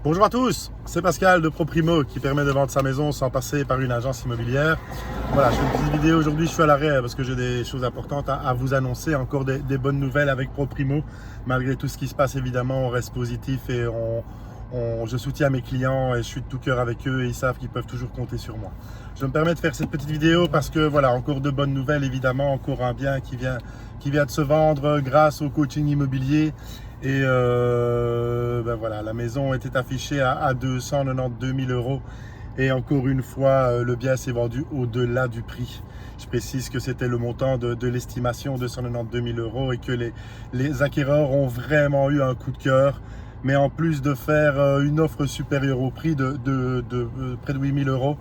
Bonjour à tous, c'est Pascal de ProPrimo qui permet de vendre sa maison sans passer par une agence immobilière. Voilà, je fais une petite vidéo aujourd'hui, je suis à l'arrêt parce que j'ai des choses importantes à vous annoncer, encore des bonnes nouvelles avec ProPrimo. Malgré tout ce qui se passe, évidemment, on reste positif et je soutiens mes clients et je suis de tout cœur avec eux et ils savent qu'ils peuvent toujours compter sur moi. Je me permets de faire cette petite vidéo parce que voilà, encore de bonnes nouvelles, évidemment, encore un bien qui vient de se vendre grâce au coaching immobilier. Et voilà, la maison était affichée à 292 000 € et encore une fois, le bien s'est vendu au-delà du prix. Je précise que c'était le montant de l'estimation, 292 000 € et que les acquéreurs ont vraiment eu un coup de cœur. Mais en plus de faire une offre supérieure au prix de près de 8 000 €,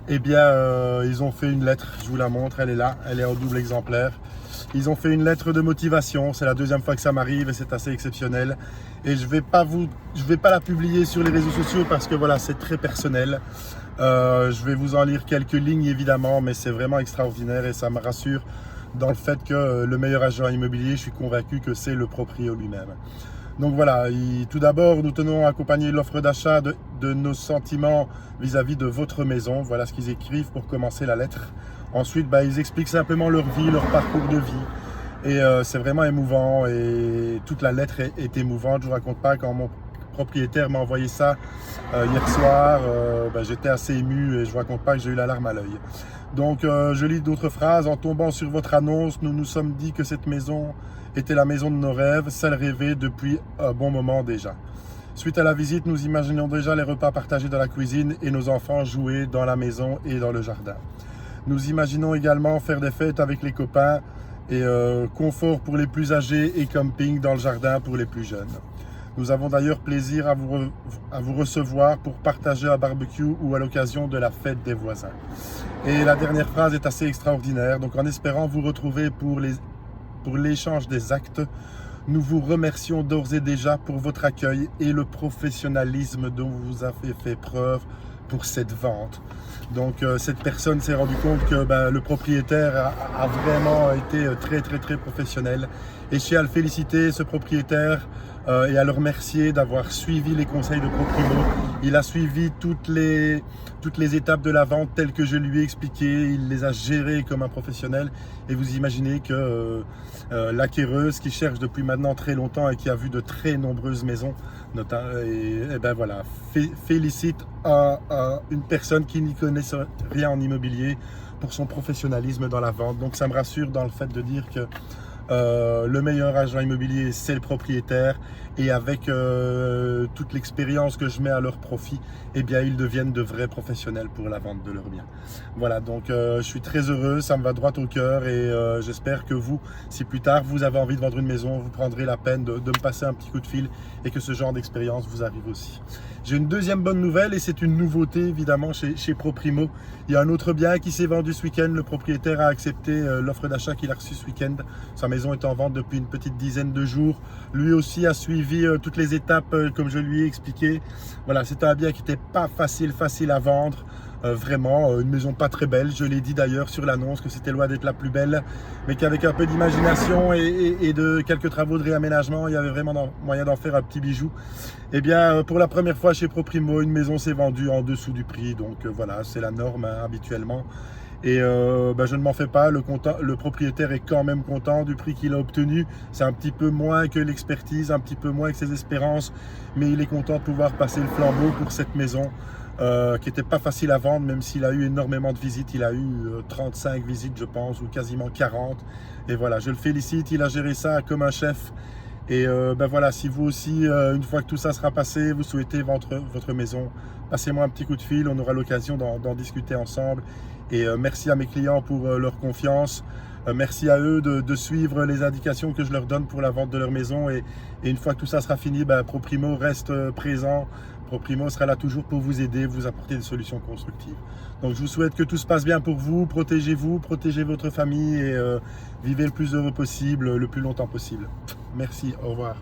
eh bien, ils ont fait une lettre, je vous la montre, elle est là, elle est en double exemplaire. Ils ont fait une lettre de motivation, c'est la deuxième fois que ça m'arrive et c'est assez exceptionnel. Et je vais pas la publier sur les réseaux sociaux parce que voilà, c'est très personnel. Je vais vous en lire quelques lignes évidemment, mais c'est vraiment extraordinaire et ça me rassure dans le fait que le meilleur agent immobilier, je suis convaincu que c'est le proprio lui-même. Donc voilà, tout d'abord, nous tenons à accompagner l'offre d'achat de nos sentiments vis-à-vis de votre maison. Voilà ce qu'ils écrivent pour commencer la lettre. Ensuite, ils expliquent simplement leur vie, leur parcours de vie. Et c'est vraiment émouvant et toute la lettre est émouvante. Je ne vous raconte pas quand mon propriétaire m'a envoyé ça hier soir, j'étais assez ému et je ne vous raconte pas que j'ai eu la larme à l'œil. Donc je lis d'autres phrases. En tombant sur votre annonce, nous nous sommes dit que cette maison était la maison de nos rêves, celle rêvée depuis un bon moment déjà. Suite à la visite, nous imaginions déjà les repas partagés dans la cuisine et nos enfants jouer dans la maison et dans le jardin. Nous imaginons également faire des fêtes avec les copains et confort pour les plus âgés et camping dans le jardin pour les plus jeunes. Nous avons d'ailleurs plaisir à vous recevoir pour partager un barbecue ou à l'occasion de la fête des voisins. Et la dernière phrase est assez extraordinaire. Donc en espérant vous retrouver pour l'échange des actes, nous vous remercions d'ores et déjà pour votre accueil et le professionnalisme dont vous avez fait preuve pour cette vente. Donc cette personne s'est rendu compte que le propriétaire a vraiment été très professionnel. Et je tiens à le féliciter, ce propriétaire, et à le remercier d'avoir suivi les conseils de ProPrimo. Il a suivi toutes les étapes de la vente telles que je lui ai expliqué. Il les a gérées comme un professionnel. Et vous imaginez que l'acquéreuse qui cherche depuis maintenant très longtemps et qui a vu de très nombreuses maisons, félicite une personne qui n'y connaît rien en immobilier pour son professionnalisme dans la vente. Donc ça me rassure dans le fait de dire que le meilleur agent immobilier, c'est le propriétaire et avec toute l'expérience que je mets à leur profit, eh bien ils deviennent de vrais professionnels pour la vente de leurs biens. Voilà, donc je suis très heureux, ça me va droit au cœur et j'espère que vous, si plus tard vous avez envie de vendre une maison, vous prendrez la peine de me passer un petit coup de fil et que ce genre d'expérience vous arrive aussi. J'ai une deuxième bonne nouvelle et c'est une nouveauté évidemment chez ProPrimo. Il y a un autre bien qui s'est vendu ce week-end. Le propriétaire a accepté l'offre d'achat qu'il a reçue ce week-end. Sa maison est en vente depuis une petite dizaine de jours. Lui aussi a suivi toutes les étapes comme je lui ai expliqué. Voilà, c'était un bien qui n'était pas facile à vendre. Vraiment, une maison pas très belle. Je l'ai dit d'ailleurs sur l'annonce que c'était loin d'être la plus belle, mais qu'avec un peu d'imagination et de quelques travaux de réaménagement, il y avait vraiment moyen d'en faire un petit bijou. Eh bien, pour la première fois chez ProPrimo, une maison s'est vendue en dessous du prix. Donc voilà, c'est la norme habituellement. Et je ne m'en fais pas, le propriétaire est quand même content du prix qu'il a obtenu. C'est un petit peu moins que l'expertise, un petit peu moins que ses espérances, mais il est content de pouvoir passer le flambeau pour cette maison qui n'était pas facile à vendre, même s'il a eu énormément de visites. Il a eu 35 visites, je pense, ou quasiment 40. Et voilà, je le félicite, il a géré ça comme un chef. Et voilà, si vous aussi, une fois que tout ça sera passé, vous souhaitez vendre votre maison, passez-moi un petit coup de fil, on aura l'occasion d'en discuter ensemble. Et merci à mes clients pour leur confiance. Merci à eux de suivre les indications que je leur donne pour la vente de leur maison. Et une fois que tout ça sera fini, ProPrimo reste présent. ProPrimo sera là toujours pour vous aider, vous apporter des solutions constructives. Donc je vous souhaite que tout se passe bien pour vous, protégez votre famille et vivez le plus heureux possible, le plus longtemps possible. Merci, au revoir.